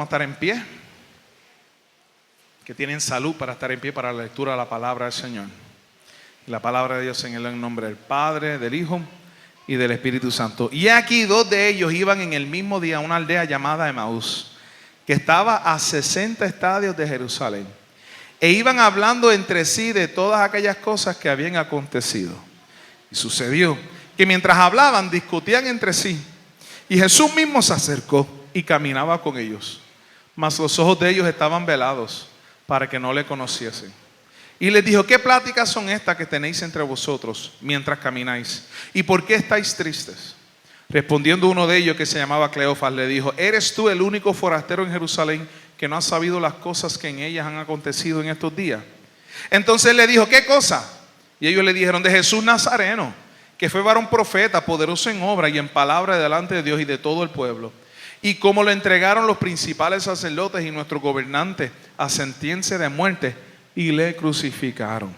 vamos a estar en pie. Que tienen salud para estar en pie para la lectura de la palabra del Señor. La palabra de Dios en el nombre del Padre, del Hijo y del Espíritu Santo. Y aquí 2 de ellos iban en el mismo día a una aldea llamada Emaús, que estaba a 60 estadios de Jerusalén. E iban hablando entre sí de todas aquellas cosas que habían acontecido. Y sucedió que mientras hablaban, discutían entre sí. Y Jesús mismo se acercó y caminaba con ellos. Mas los ojos de ellos estaban velados para que no le conociesen. Y les dijo: ¿qué pláticas son estas que tenéis entre vosotros mientras camináis? ¿Y por qué estáis tristes? Respondiendo uno de ellos, que se llamaba Cleofas, le dijo: ¿eres tú el único forastero en Jerusalén que no ha sabido las cosas que en ellas han acontecido en estos días? Entonces le dijo: ¿qué cosa? Y ellos le dijeron: de Jesús Nazareno, que fue varón profeta, poderoso en obra y en palabra delante de Dios y de todo el pueblo. Y como lo entregaron los principales sacerdotes y nuestros gobernantes a sentencia de muerte, y le crucificaron.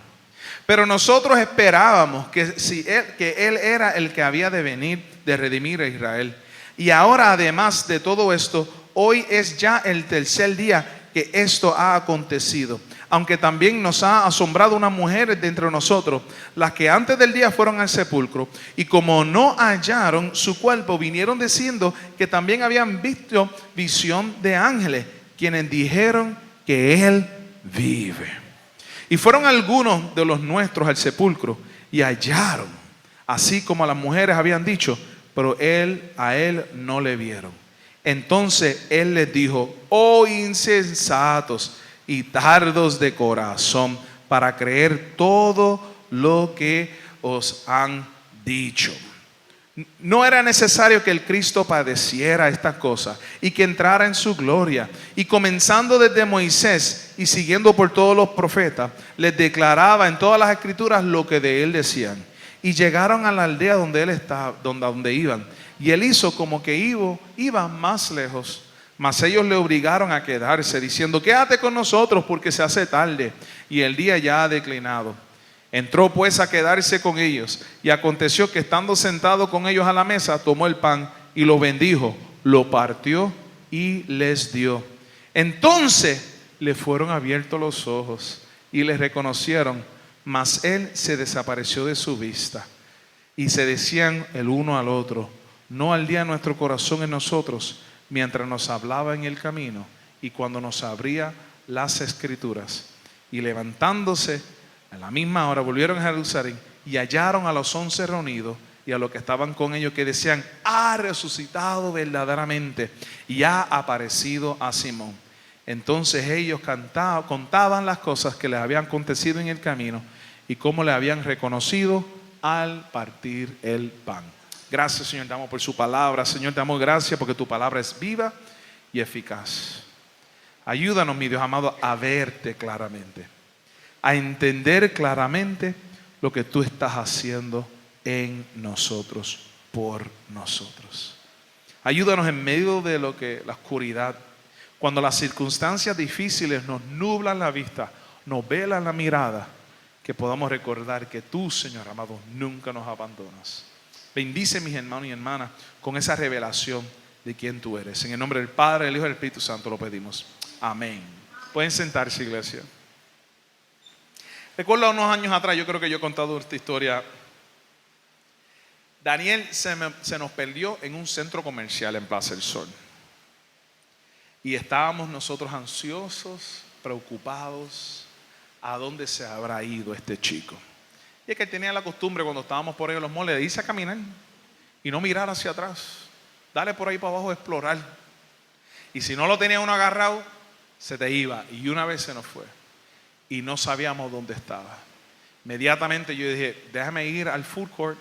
Pero nosotros esperábamos que él era el que había de venir, de redimir a Israel. Y ahora, además de todo esto, hoy es ya el tercer día que esto ha acontecido. Aunque también nos ha asombrado una mujer de entre nosotros, las que antes del día fueron al sepulcro, y como no hallaron su cuerpo, vinieron diciendo que también habían visto visión de ángeles, quienes dijeron que él vive. Y fueron algunos de los nuestros al sepulcro y hallaron, así como las mujeres habían dicho, pero a él no le vieron. Entonces él les dijo: oh insensatos y tardos de corazón, para creer todo lo que os han dicho. No era necesario que el Cristo padeciera estas cosas y que entrara en su gloria. Y comenzando desde Moisés y siguiendo por todos los profetas, les declaraba en todas las escrituras lo que de él decían. Y llegaron a la aldea donde él estaba, donde iban. Y él hizo como que iba más lejos. Mas ellos le obligaron a quedarse, diciendo: quédate con nosotros porque se hace tarde y el día ya ha declinado. Entró pues a quedarse con ellos, y aconteció que estando sentado con ellos a la mesa, tomó el pan y lo bendijo, lo partió y les dio. Entonces le fueron abiertos los ojos y le reconocieron, mas él se desapareció de su vista. Y se decían el uno al otro: no ardía nuestro corazón en nosotros mientras nos hablaba en el camino y cuando nos abría las escrituras. Y levantándose a la misma hora volvieron a Jerusalén y hallaron a los 11 reunidos y a los que estaban con ellos, que decían: ha resucitado verdaderamente y ha aparecido a Simón. Entonces ellos contaban las cosas que les habían acontecido en el camino y cómo le habían reconocido al partir el pan. Gracias, Señor, te damos por su palabra. Señor, te damos gracias porque tu palabra es viva y eficaz. Ayúdanos, mi Dios amado, a verte claramente, a entender claramente lo que tú estás haciendo en nosotros, por nosotros. Ayúdanos en medio de la oscuridad, cuando las circunstancias difíciles nos nublan la vista, nos velan la mirada, que podamos recordar que tú, Señor amado, nunca nos abandonas. Bendice mis hermanos y hermanas con esa revelación de quién tú eres. En el nombre del Padre, del Hijo y del Espíritu Santo lo pedimos. Amén. Pueden sentarse, iglesia. Recuerdo unos años atrás, yo creo que yo he contado esta historia. Daniel se nos perdió en un centro comercial en Plaza del Sol. Y estábamos nosotros ansiosos, preocupados, ¿a dónde se habrá ido este chico? Y es que él tenía la costumbre, cuando estábamos por ahí en los moles, de irse a caminar y no mirar hacia atrás. Dale por ahí para abajo a explorar. Y si no lo tenía uno agarrado, se te iba. Y una vez se nos fue. Y no sabíamos dónde estaba. Inmediatamente yo dije: déjame ir al food court,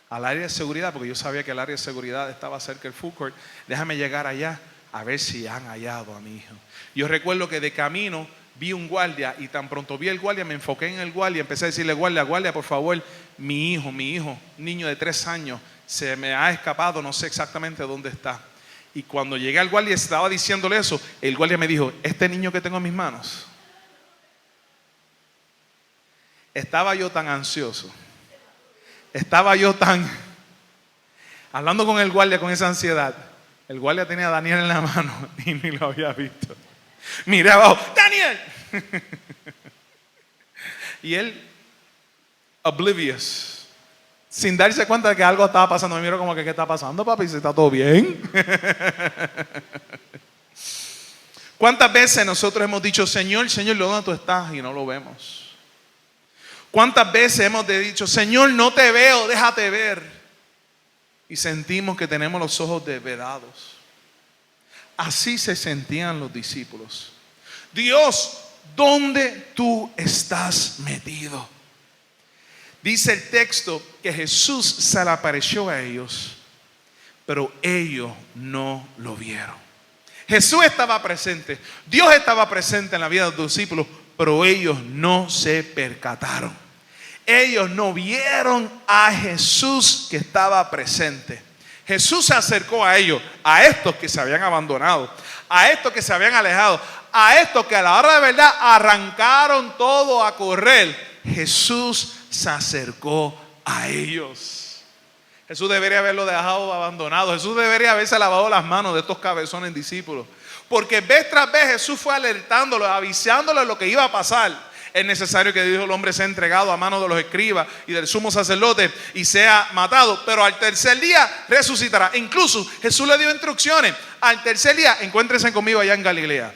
al área de seguridad, porque yo sabía que el área de seguridad estaba cerca del food court. Déjame llegar allá a ver si han hallado a mi hijo. Yo recuerdo que de camino vi un guardia, y tan pronto vi el guardia, me enfoqué en el guardia, empecé a decirle: guardia, por favor, mi hijo, un niño de 3 años, se me ha escapado, no sé exactamente dónde está. Y cuando llegué al guardia y estaba diciéndole eso, el guardia me dijo: este niño que tengo en mis manos. Estaba yo tan ansioso, estaba yo tan hablando con el guardia con esa ansiedad, El guardia tenía a Daniel en la mano y ni lo había visto. Miré abajo, ¡Daniel! Y él, oblivious, sin darse cuenta de que algo estaba pasando. Me miró como que, ¿qué está pasando, papi? ¿Está todo bien? ¿Cuántas veces nosotros hemos dicho, Señor, Señor, ¿dónde tú estás? Y no lo vemos. ¿Cuántas veces hemos dicho, Señor, no te veo, déjate ver? Y sentimos que tenemos los ojos desvelados. Así se sentían los discípulos. Dios, ¿dónde tú estás metido? Dice el texto que Jesús se le apareció a ellos, pero ellos no lo vieron. Jesús estaba presente, Dios estaba presente en la vida de los discípulos, pero ellos no se percataron. Ellos no vieron a Jesús que estaba presente. Jesús se acercó a ellos, a estos que se habían abandonado, a estos que se habían alejado, a estos que a la hora de verdad arrancaron todo a correr. Jesús se acercó a ellos. Jesús debería haberlo dejado abandonado. Jesús debería haberse lavado las manos de estos cabezones discípulos. Porque vez tras vez Jesús fue alertándolos, avisándoles lo que iba a pasar. Es necesario que Dios el hombre sea entregado a manos de los escribas y del sumo sacerdote y sea matado, pero al tercer día resucitará. Incluso Jesús le dio instrucciones. Al tercer día, encuéntrense conmigo allá en Galilea.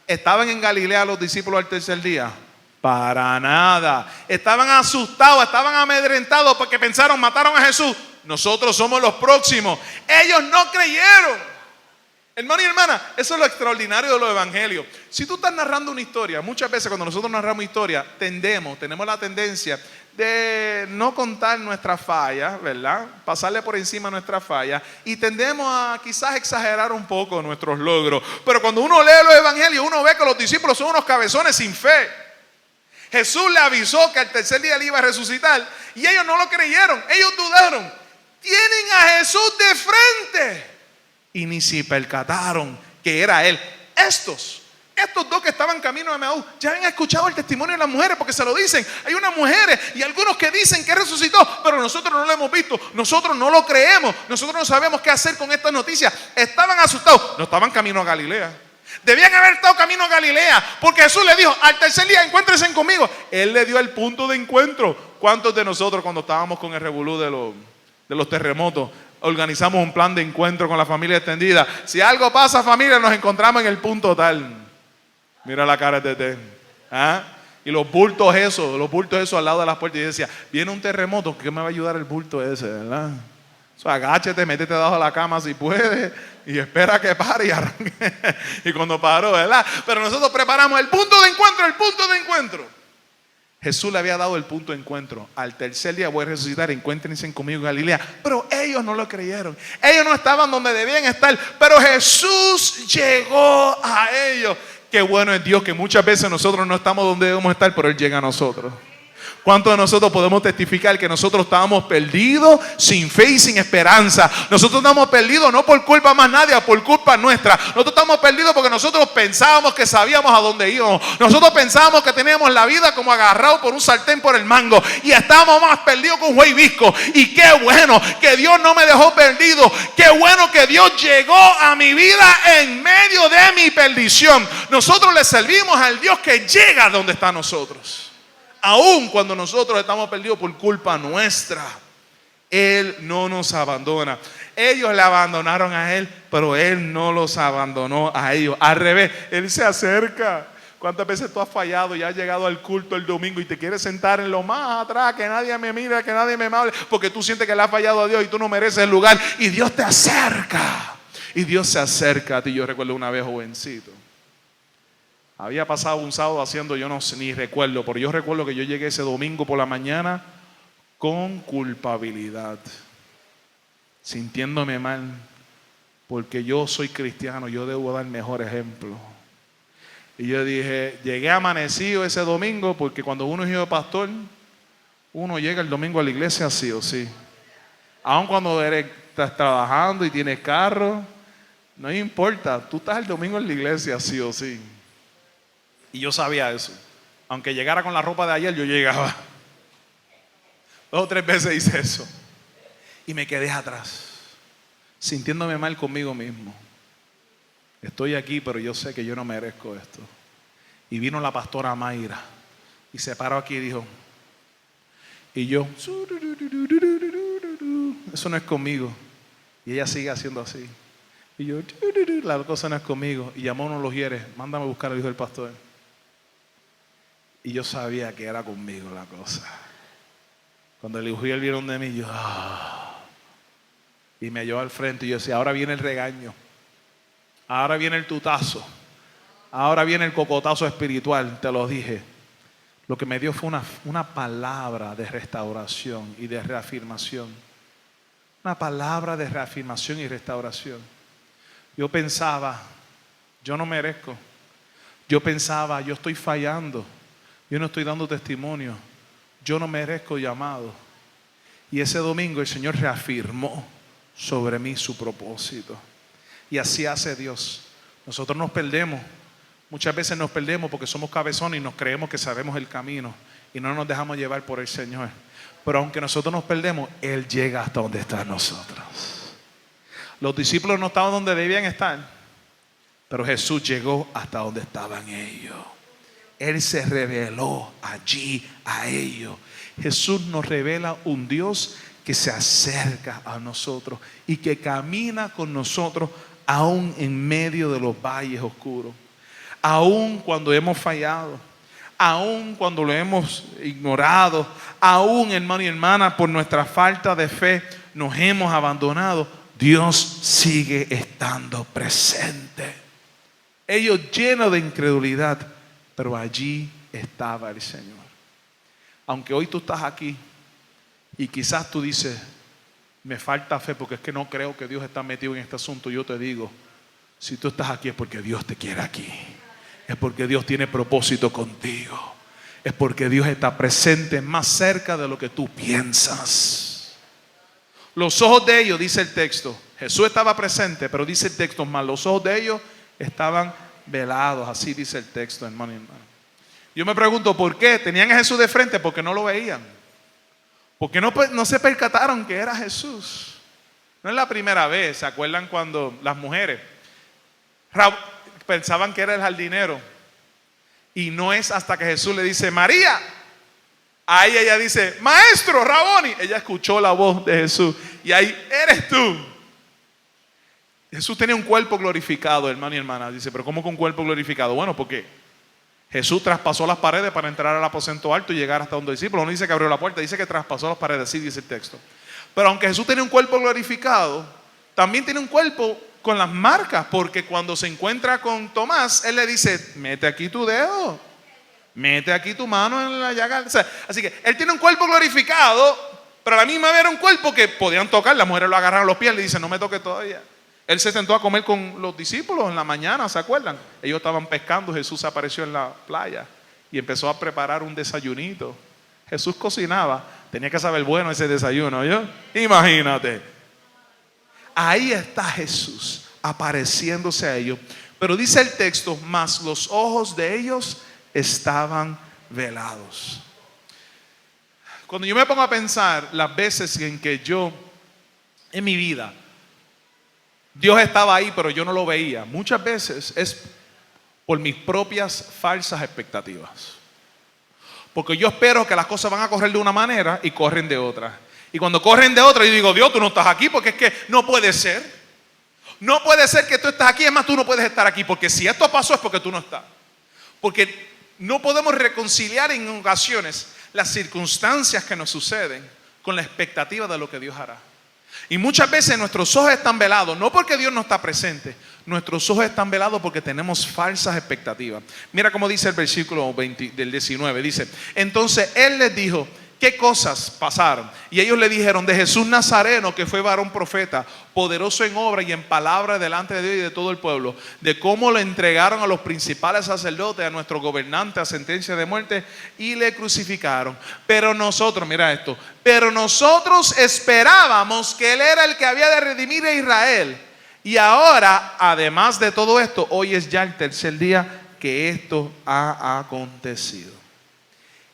¿Estaban en Galilea los discípulos al tercer día? Para nada. Estaban asustados, estaban amedrentados porque pensaron, mataron a Jesús, nosotros somos los próximos. Ellos no creyeron. Hermano y hermana, eso es lo extraordinario de los evangelios. Si tú estás narrando una historia, muchas veces cuando nosotros narramos historia, tenemos la tendencia de no contar nuestras fallas, ¿verdad? Pasarle por encima nuestras fallas y tendemos a quizás exagerar un poco nuestros logros. Pero cuando uno lee los evangelios, uno ve que los discípulos son unos cabezones sin fe. Jesús le avisó que al tercer día él iba a resucitar y ellos no lo creyeron, ellos dudaron. Tienen a Jesús de frente y ni se percataron que era él. Estos dos que estaban camino a Emaús ya han escuchado el testimonio de las mujeres porque se lo dicen. Hay unas mujeres y algunos que dicen que resucitó, pero nosotros no lo hemos visto, nosotros no lo creemos, nosotros no sabemos qué hacer con estas noticias. Estaban asustados, no estaban camino a Galilea. Debían haber estado camino a Galilea, porque Jesús le dijo, al tercer día encuéntrense conmigo. Él le dio el punto de encuentro. ¿Cuántos de nosotros cuando estábamos con el revolú de los terremotos organizamos un plan de encuentro con la familia extendida? Si algo pasa, familia, nos encontramos en el punto tal. Mira la cara de Tete. ¿Ah? Y los bultos esos al lado de las puertas. Y decía, viene un terremoto, ¿qué me va a ayudar el bulto ese, verdad? O sea, agáchate, métete debajo de la cama si puedes y espera que pare y arranque. Y cuando paró, ¿verdad? Pero nosotros preparamos el punto de encuentro. Jesús le había dado el punto de encuentro. Al tercer día voy a resucitar, encuéntrense conmigo en Galilea. Pero ellos no lo creyeron. Ellos no estaban donde debían estar. Pero Jesús llegó a ellos. Qué bueno es Dios que muchas veces nosotros no estamos donde debemos estar, pero Él llega a nosotros. ¿Cuántos de nosotros podemos testificar que nosotros estábamos perdidos, sin fe y sin esperanza? Nosotros estamos perdidos no por culpa más nadie, por culpa nuestra. Nosotros estamos perdidos porque nosotros pensábamos que sabíamos a dónde íbamos. Nosotros pensábamos que teníamos la vida como agarrado por un sartén por el mango. Y estábamos más perdidos con Juez y Visco. Y qué bueno que Dios no me dejó perdido. Qué bueno que Dios llegó a mi vida en medio de mi perdición. Nosotros le servimos al Dios que llega donde está nosotros. Aún cuando nosotros estamos perdidos por culpa nuestra, Él no nos abandona. Ellos le abandonaron a Él, pero Él no los abandonó a ellos. Al revés, Él se acerca. ¿Cuántas veces tú has fallado y has llegado al culto el domingo y te quieres sentar en lo más atrás, que nadie me mire, que nadie me hable, porque tú sientes que le has fallado a Dios y tú no mereces el lugar? Y Dios te acerca. Y Dios se acerca a ti. Yo recuerdo una vez jovencito. Había pasado un sábado haciendo, yo no sé, ni recuerdo, pero yo recuerdo que yo llegué ese domingo por la mañana con culpabilidad, sintiéndome mal, porque yo soy cristiano, yo debo dar mejor ejemplo. Y yo dije, llegué amanecido ese domingo, porque cuando uno es hijo de pastor, uno llega el domingo a la iglesia sí o sí. Aun cuando estás trabajando y tienes carro, no importa, tú estás el domingo en la iglesia sí o sí. Y yo sabía eso. Aunque llegara con la ropa de ayer, yo llegaba. 2 o 3 veces hice eso. Y me quedé atrás. sintiéndome mal conmigo mismo. Estoy aquí, pero yo sé que yo no merezco esto. Y vino la pastora Mayra y se paró aquí y dijo, y yo, eso no es conmigo. Y ella sigue haciendo así. Y yo, la cosa no es conmigo. Y llamó a uno de los hieres, mándame a buscar al hijo del pastor. Y yo sabía que era conmigo la cosa. Cuando el hijo y él vieron de mí, yo, y me llevó al frente y yo decía, ahora viene el regaño. Ahora viene el tutazo. Ahora viene el cocotazo espiritual, te lo dije. Lo que me dio fue una palabra de restauración y de reafirmación. Una palabra de reafirmación y restauración. Yo pensaba, yo no merezco. Yo pensaba, yo estoy fallando. Yo no estoy dando testimonio. Yo no merezco llamado. Y ese domingo el Señor reafirmó sobre mí su propósito. Y así hace Dios. Nosotros nos perdemos. Muchas veces nos perdemos porque somos cabezones y nos creemos que sabemos el camino y no nos dejamos llevar por el Señor. Pero aunque nosotros nos perdemos, Él llega hasta donde están nosotros. Los discípulos no estaban donde debían estar, pero Jesús llegó hasta donde estaban ellos. Él se reveló allí a ellos. Jesús nos revela un Dios que se acerca a nosotros y que camina con nosotros aún en medio de los valles oscuros. Aún cuando hemos fallado, aún cuando lo hemos ignorado, aún, hermano y hermana, por nuestra falta de fe nos hemos abandonado, Dios sigue estando presente. Ellos llenos de incredulidad, pero allí estaba el Señor. Aunque hoy tú estás aquí y quizás tú dices, me falta fe porque es que no creo que Dios está metido en este asunto, yo te digo, si tú estás aquí es porque Dios te quiere aquí. Es porque Dios tiene propósito contigo. Es porque Dios está presente más cerca de lo que tú piensas. Los ojos de ellos, dice el texto, Jesús estaba presente, pero dice el texto más, los ojos de ellos estaban velados. Así dice el texto, hermano y hermano. Yo me pregunto, ¿por qué? Tenían a Jesús de frente porque no lo veían. Porque no se percataron que era Jesús. No es la primera vez. ¿Se acuerdan cuando las mujeres pensaban que era el jardinero? Y no es hasta que Jesús le dice, María. Ahí ella dice, maestro, Raboni. Ella escuchó la voz de Jesús. Y ahí, eres tú. Jesús tenía un cuerpo glorificado, hermano y hermana. Dice, pero ¿cómo con un cuerpo glorificado? Bueno, porque Jesús traspasó las paredes para entrar al aposento alto y llegar hasta donde el discípulo. No dice que abrió la puerta, dice que traspasó las paredes. Así dice el texto. Pero aunque Jesús tenía un cuerpo glorificado, también tiene un cuerpo con las marcas, porque cuando se encuentra con Tomás, él le dice, mete aquí tu dedo, mete aquí tu mano en la llaga. O sea, así que él tiene un cuerpo glorificado, pero a la misma vez era un cuerpo que podían tocar. Las mujeres lo agarraron a los pies y le dicen, no me toques todavía. Él se sentó a comer con los discípulos en la mañana, ¿se acuerdan? Ellos estaban pescando, Jesús apareció en la playa y empezó a preparar un desayunito. Jesús cocinaba, tenía que saber bueno ese desayuno, ¿yo? Imagínate. Ahí está Jesús apareciéndose a ellos. Pero dice el texto, mas los ojos de ellos estaban velados. Cuando yo me pongo a pensar las veces en que yo, en mi vida, Dios estaba ahí pero yo no lo veía, muchas veces es por mis propias falsas expectativas. Porque yo espero que las cosas van a correr de una manera y corren de otra. Y cuando corren de otra, yo digo, Dios, tú no estás aquí, porque es que no puede ser. No puede ser que tú estés aquí, es más, tú no puedes estar aquí, porque si esto pasó es porque tú no estás. Porque no podemos reconciliar en ocasiones las circunstancias que nos suceden con la expectativa de lo que Dios hará. Y muchas veces nuestros ojos están velados, no porque Dios no está presente, nuestros ojos están velados porque tenemos falsas expectativas. Mira cómo dice el versículo 20, del 19, dice, entonces Él les dijo, ¿qué cosas pasaron? Y ellos le dijeron, de Jesús Nazareno, que fue varón profeta, poderoso en obra y en palabra delante de Dios y de todo el pueblo, de cómo lo entregaron a los principales sacerdotes, a nuestro gobernante, a sentencia de muerte, y le crucificaron. Pero nosotros, mira esto, pero nosotros esperábamos que Él era el que había de redimir a Israel. Y ahora, además de todo esto, hoy es ya el tercer día que esto ha acontecido.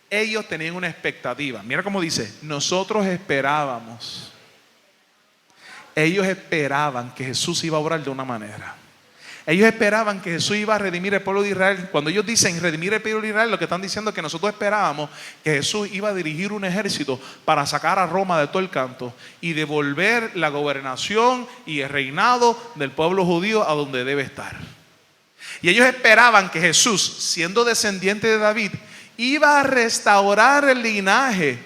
Ellos tenían una expectativa. Mira cómo dice, nosotros esperábamos Ellos esperaban que Jesús iba a obrar de una manera. Ellos esperaban que Jesús iba a redimir el pueblo de Israel. Cuando ellos dicen redimir el pueblo de Israel, lo que están diciendo es que nosotros esperábamos que Jesús iba a dirigir un ejército para sacar a Roma de todo el canto y devolver la gobernación y el reinado del pueblo judío a donde debe estar. Y ellos esperaban que Jesús, siendo descendiente de David, iba a restaurar el linaje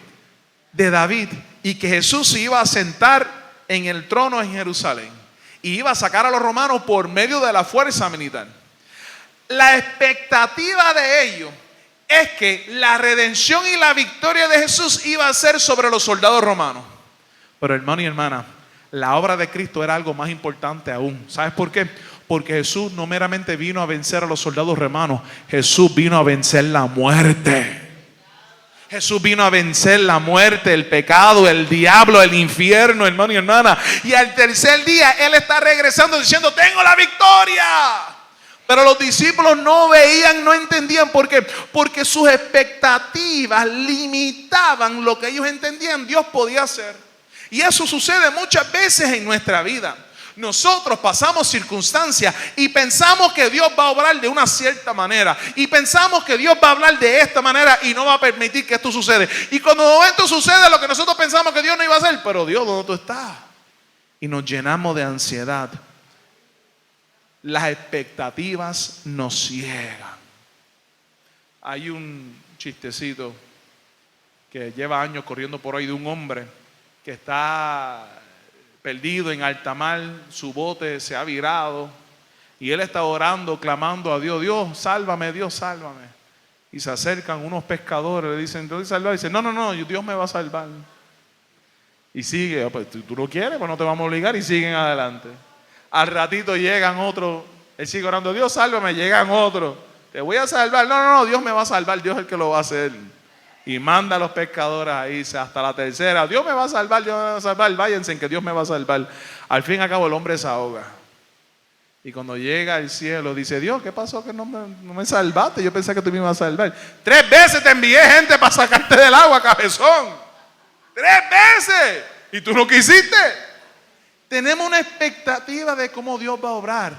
de David y que Jesús se iba a sentar en el trono en Jerusalén y iba a sacar a los romanos por medio de la fuerza militar. La expectativa de ellos es que la redención y la victoria de Jesús iba a ser sobre los soldados romanos. Pero hermano y hermana, la obra de Cristo era algo más importante aún. ¿Sabes por qué? Porque Jesús no meramente vino a vencer a los soldados romanos, Jesús vino a vencer la muerte. Jesús vino a vencer la muerte, el pecado, el diablo, el infierno, hermano y hermana. Y al tercer día Él está regresando diciendo: tengo la victoria. Pero los discípulos no veían, no entendían. ¿Por qué? Porque sus expectativas limitaban lo que ellos entendían Dios podía hacer. Y eso sucede muchas veces en nuestra vida. Nosotros pasamos circunstancias y pensamos que Dios va a obrar de una cierta manera. Y pensamos que Dios va a hablar de esta manera y no va a permitir que esto suceda. Y cuando esto sucede, lo que nosotros pensamos que Dios no iba a hacer, pero Dios, ¿dónde tú estás? Y nos llenamos de ansiedad. Las expectativas nos ciegan. Hay un chistecito que lleva años corriendo por ahí de un hombre que está perdido en alta mar, su bote se ha virado y él está orando, clamando a Dios: Dios, sálvame, Dios, sálvame. Y se acercan unos pescadores, le dicen: ¿Dios salva? Y dice: no, Dios me va a salvar. Y sigue: pues tú no quieres, pues no te vamos a obligar. Y siguen adelante. Al ratito llegan otros, él sigue orando: Dios, sálvame. Llegan otros: te voy a salvar. No, Dios me va a salvar, Dios es el que lo va a hacer. Y manda a los pescadores a irse hasta la tercera: Dios me va a salvar, Dios me va a salvar, váyanse en que Dios me va a salvar. Al fin y al cabo el hombre se ahoga. Y cuando llega al cielo dice: Dios, ¿qué pasó que no me salvaste? Yo pensé que tú me ibas a salvar. 3 veces te envié gente para sacarte del agua, cabezón. 3 veces. Y tú no quisiste. Tenemos una expectativa de cómo Dios va a obrar.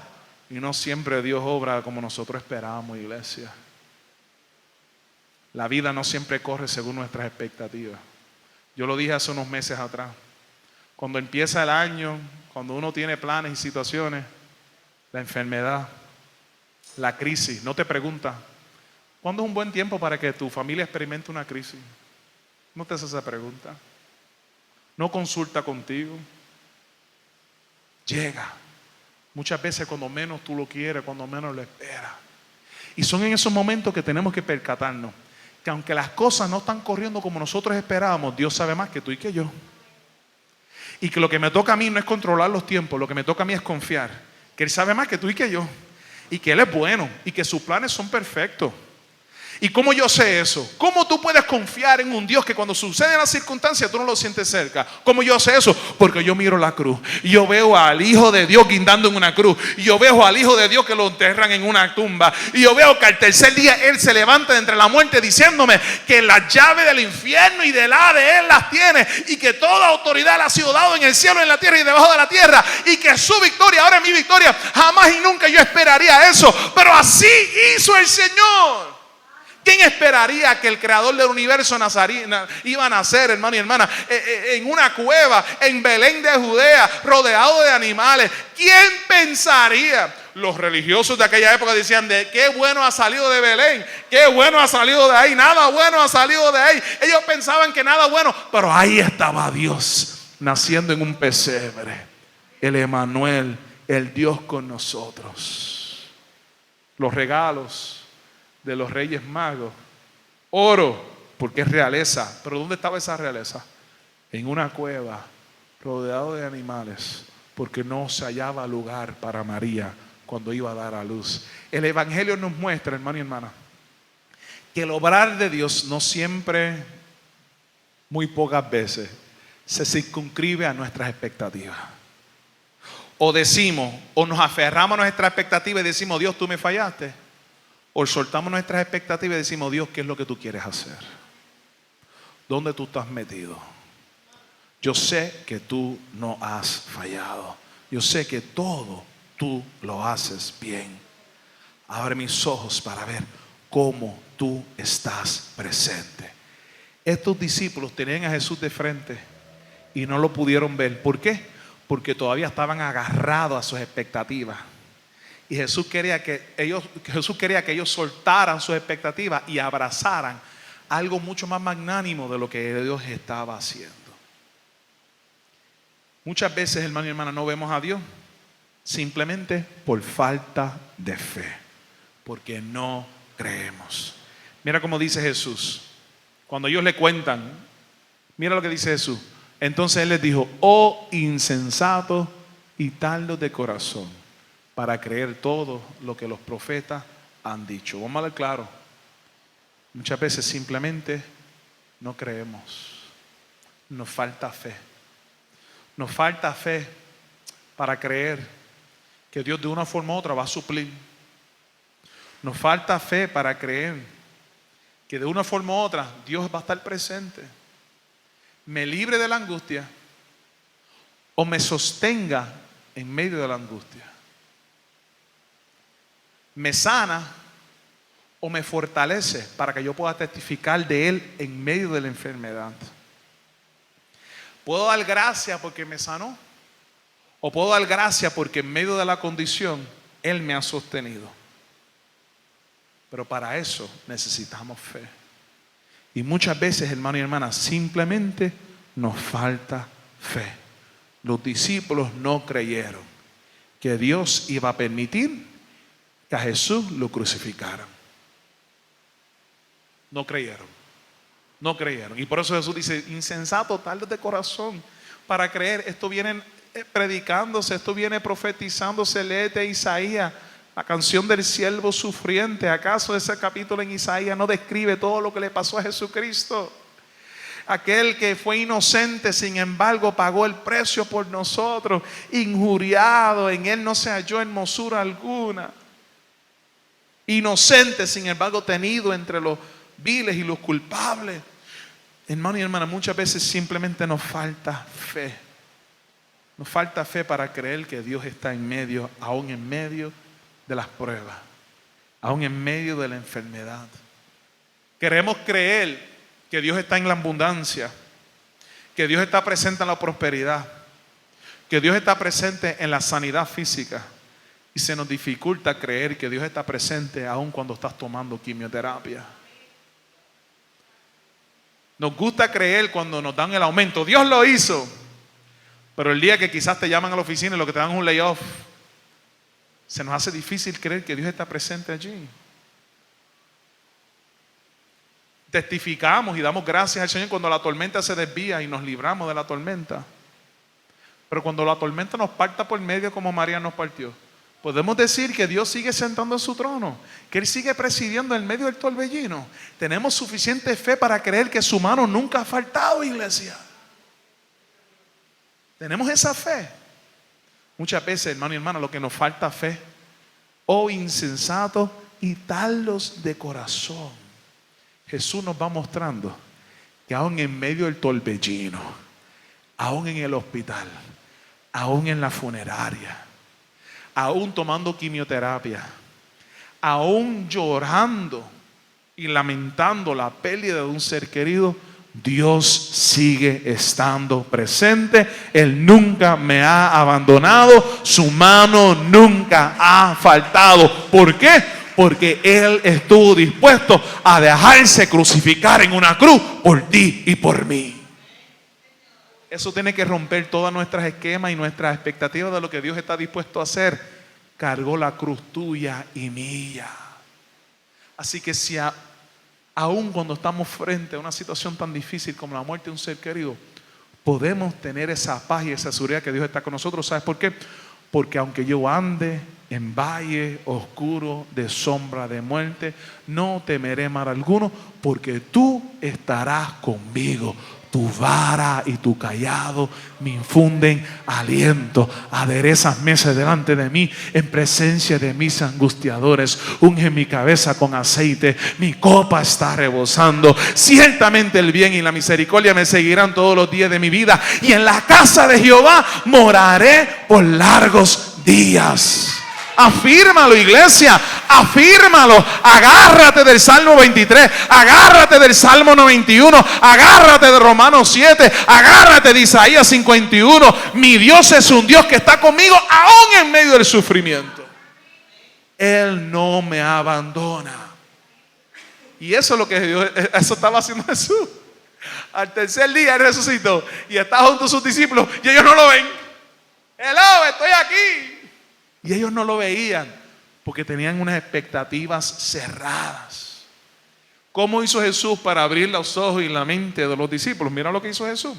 Y no siempre Dios obra como nosotros esperamos, iglesia. La vida no siempre corre según nuestras expectativas. Yo lo dije hace unos meses atrás. Cuando empieza el año, cuando uno tiene planes y situaciones, la enfermedad, la crisis, no te pregunta: ¿cuándo es un buen tiempo para que tu familia experimente una crisis? No te hace esa pregunta. No consulta contigo. Llega. Muchas veces cuando menos tú lo quieres, cuando menos lo esperas. Y son en esos momentos que tenemos que percatarnos que aunque las cosas no están corriendo como nosotros esperábamos, Dios sabe más que tú y que yo. Y que lo que me toca a mí no es controlar los tiempos, lo que me toca a mí es confiar que Él sabe más que tú y que yo. Y que Él es bueno y que sus planes son perfectos. ¿Y cómo yo sé eso? ¿Cómo tú puedes confiar en un Dios que cuando suceden las circunstancias tú no lo sientes cerca? ¿Cómo yo sé eso? Porque yo miro la cruz y yo veo al Hijo de Dios guindando en una cruz, y yo veo al Hijo de Dios que lo enterran en una tumba, y yo veo que al tercer día Él se levanta de entre la muerte diciéndome que las llaves del infierno y del Hades Él las tiene, y que toda autoridad le ha sido dado en el cielo, en la tierra y debajo de la tierra, y que su victoria ahora es mi victoria. Jamás y nunca yo esperaría eso, pero así hizo el Señor. ¿Quién esperaría que el creador del universo iba a nacer, hermano y hermana, en una cueva en Belén de Judea, rodeado de animales? ¿Quién pensaría? Los religiosos de aquella época decían: de qué bueno ha salido de Belén, qué bueno ha salido de ahí, nada bueno ha salido de ahí. Ellos pensaban que nada bueno, pero ahí estaba Dios naciendo en un pesebre, el Emanuel, el Dios con nosotros. Los regalos de los Reyes Magos: oro, porque es realeza. Pero ¿dónde estaba esa realeza? En una cueva, rodeado de animales, porque no se hallaba lugar para María cuando iba a dar a luz. El Evangelio nos muestra, hermano y hermana, que el obrar de Dios no siempre, muy pocas veces, se circunscribe a nuestras expectativas. O decimos, o nos aferramos a nuestras expectativas y decimos: Dios, tú me fallaste. O soltamos nuestras expectativas y decimos: Dios, ¿qué es lo que tú quieres hacer? ¿Dónde tú estás metido? yo sé que tú no has fallado. Yo sé que todo tú lo haces bien. Abre mis ojos para ver cómo tú estás presente. Estos discípulos tenían a Jesús de frente y no lo pudieron ver. ¿Por qué? Porque todavía estaban agarrados a sus expectativas. Y Jesús quería que ellos soltaran sus expectativas y abrazaran algo mucho más magnánimo de lo que Dios estaba haciendo. Muchas veces, hermano y hermana, no vemos a Dios simplemente por falta de fe, porque no creemos. Mira cómo dice Jesús. Cuando ellos le cuentan, mira lo que dice Jesús. Entonces Él les dijo: oh insensatos y tardos de corazón, para creer todo lo que los profetas han dicho. Vamos a ver claro. Muchas veces simplemente no creemos. Nos falta fe. Nos falta fe para creer que Dios de una forma u otra va a suplir. Nos falta fe para creer que de una forma u otra Dios va a estar presente. Me libre de la angustia o me sostenga en medio de la angustia. Me sana o me fortalece para que yo pueda testificar de Él en medio de la enfermedad. Puedo dar gracias porque me sanó, o puedo dar gracias porque en medio de la condición Él me ha sostenido. Pero para eso necesitamos fe. Y muchas veces, hermano y hermana, simplemente nos falta fe. Los discípulos no creyeron que Dios iba a permitir que a Jesús lo crucificaran. No creyeron. No creyeron. Y por eso Jesús dice: insensato, tardos de corazón para creer. Esto viene predicándose, esto viene profetizándose. Léete Isaías, la canción del siervo sufriente. ¿Acaso ese capítulo en Isaías no describe todo lo que le pasó a Jesucristo? Aquel que fue inocente, sin embargo, pagó el precio por nosotros. Injuriado, en Él no se halló hermosura alguna. Inocente, sin embargo, tenido entre los viles y los culpables. Hermano y hermana, muchas veces simplemente nos falta fe. Nos falta fe para creer que Dios está en medio, aún en medio de las pruebas, aún en medio de la enfermedad. Queremos creer que Dios está en la abundancia, que Dios está presente en la prosperidad, que Dios está presente en la sanidad física. Y se nos dificulta creer que Dios está presente aún cuando estás tomando quimioterapia. Nos gusta creer cuando nos dan el aumento. Dios lo hizo. Pero el día que quizás te llaman a la oficina y lo que te dan es un layoff, se nos hace difícil creer que Dios está presente allí. Testificamos y damos gracias al Señor cuando la tormenta se desvía y nos libramos de la tormenta. Pero cuando la tormenta nos parta por medio, como María nos partió, podemos decir que Dios sigue sentando en su trono, que Él sigue presidiendo en medio del torbellino. Tenemos suficiente fe para creer que su mano nunca ha faltado, iglesia. Tenemos esa fe. Muchas veces, hermano y hermana, lo que nos falta fe: oh insensatos y tardos de corazón. Jesús nos va mostrando que aún en medio del torbellino, aún en el hospital, aún en la funeraria, aún tomando quimioterapia, aún llorando y lamentando la pérdida de un ser querido, Dios sigue estando presente. Él nunca me ha abandonado, su mano nunca ha faltado. ¿Por qué? Porque Él estuvo dispuesto a dejarse crucificar en una cruz por ti y por mí. Eso tiene que romper todos nuestros esquemas y nuestras expectativas de lo que Dios está dispuesto a hacer. Cargó la cruz tuya y mía. Así que si aún cuando estamos frente a una situación tan difícil como la muerte de un ser querido, podemos tener esa paz y esa seguridad que Dios está con nosotros. ¿Sabes por qué? Porque aunque yo ande en valle oscuro de sombra de muerte, no temeré mal alguno, porque tú estarás conmigo. Tu vara y tu cayado me infunden aliento. Aderezas mesas delante de mí en presencia de mis angustiadores. Unge mi cabeza con aceite. Mi copa está rebosando. Ciertamente el bien y la misericordia me seguirán todos los días de mi vida. Y en la casa de Jehová moraré por largos días. Afírmalo, iglesia, afírmalo. Agárrate del Salmo 23, agárrate del Salmo 91, agárrate de Romanos 7, agárrate de Isaías 51. Mi Dios es un Dios que está conmigo aún en medio del sufrimiento. Él no me abandona. Y eso es lo que Dios, eso estaba haciendo Jesús. Al tercer día Él resucitó y está junto a sus discípulos y ellos no lo ven. Hello, estoy aquí. Y ellos no lo veían porque tenían unas expectativas cerradas. ¿Cómo hizo Jesús para abrir los ojos y la mente de los discípulos? Mira lo que hizo Jesús.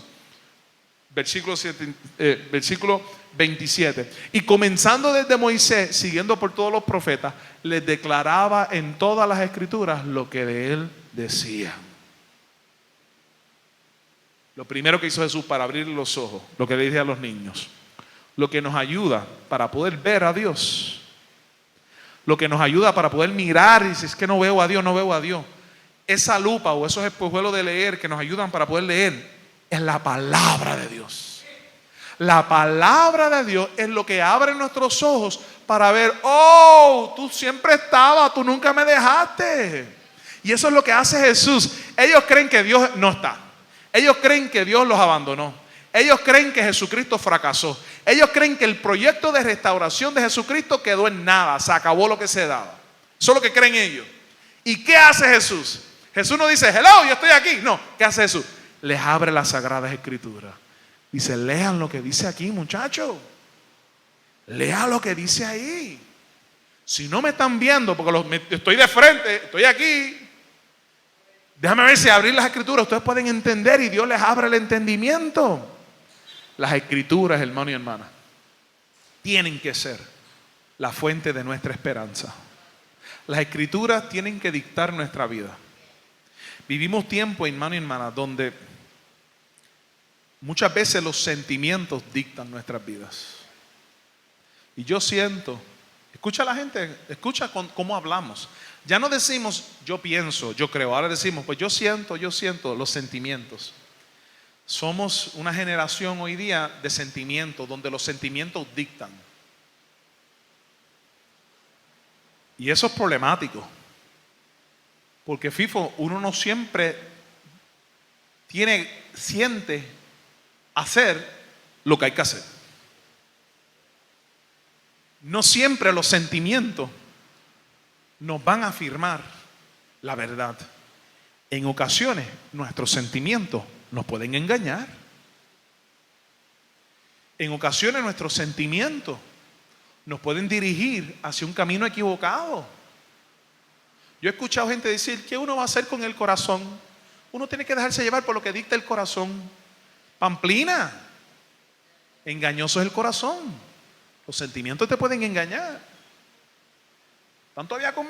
Versículo 27. Y comenzando desde Moisés, siguiendo por todos los profetas, les declaraba en todas las escrituras lo que de él decían. Lo primero que hizo Jesús para abrir los ojos, lo que le dije a los niños. Lo que nos ayuda para poder ver a Dios. Lo que nos ayuda para poder mirar y si es que no veo a Dios, no veo a Dios. Esa lupa o esos espejuelos de leer que nos ayudan para poder leer es la palabra de Dios. La palabra de Dios es lo que abre nuestros ojos para ver, oh, tú siempre estabas, tú nunca me dejaste. Y eso es lo que hace Jesús. Ellos creen que Dios no está. Ellos creen que Dios los abandonó. Ellos creen que Jesucristo fracasó. Ellos creen que el proyecto de restauración de Jesucristo quedó en nada. Se acabó lo que se daba. Eso es lo que creen ellos. ¿Y qué hace Jesús? Jesús no dice, hello, yo estoy aquí. No, ¿qué hace Jesús? Les abre las sagradas escrituras. Dice, lean lo que dice aquí, muchachos. Lean lo que dice ahí. Si no me están viendo, porque estoy de frente, estoy aquí. Déjame ver si abrir las escrituras. Ustedes pueden entender y Dios les abre el entendimiento. Las escrituras, hermano y hermana, tienen que ser la fuente de nuestra esperanza. Las escrituras tienen que dictar nuestra vida. Vivimos tiempo, hermano y hermana, donde muchas veces los sentimientos dictan nuestras vidas. Y yo siento, escucha a la gente, escucha cómo hablamos. Ya no decimos yo pienso, yo creo, ahora decimos pues yo siento, los sentimientos. Somos una generación hoy día de sentimientos, donde los sentimientos dictan. Y eso es problemático. Porque FIFO, uno no siempre siente hacer lo que hay que hacer. No siempre los sentimientos nos van a afirmar la verdad. En ocasiones, nuestros sentimientos nos pueden engañar. En ocasiones nuestros sentimientos nos pueden dirigir hacia un camino equivocado. Yo he escuchado gente decir, ¿qué uno va a hacer con el corazón? Uno tiene que dejarse llevar por lo que dicta el corazón. Pamplina, engañoso es el corazón. Los sentimientos te pueden engañar. ¿Están todavía conmigo?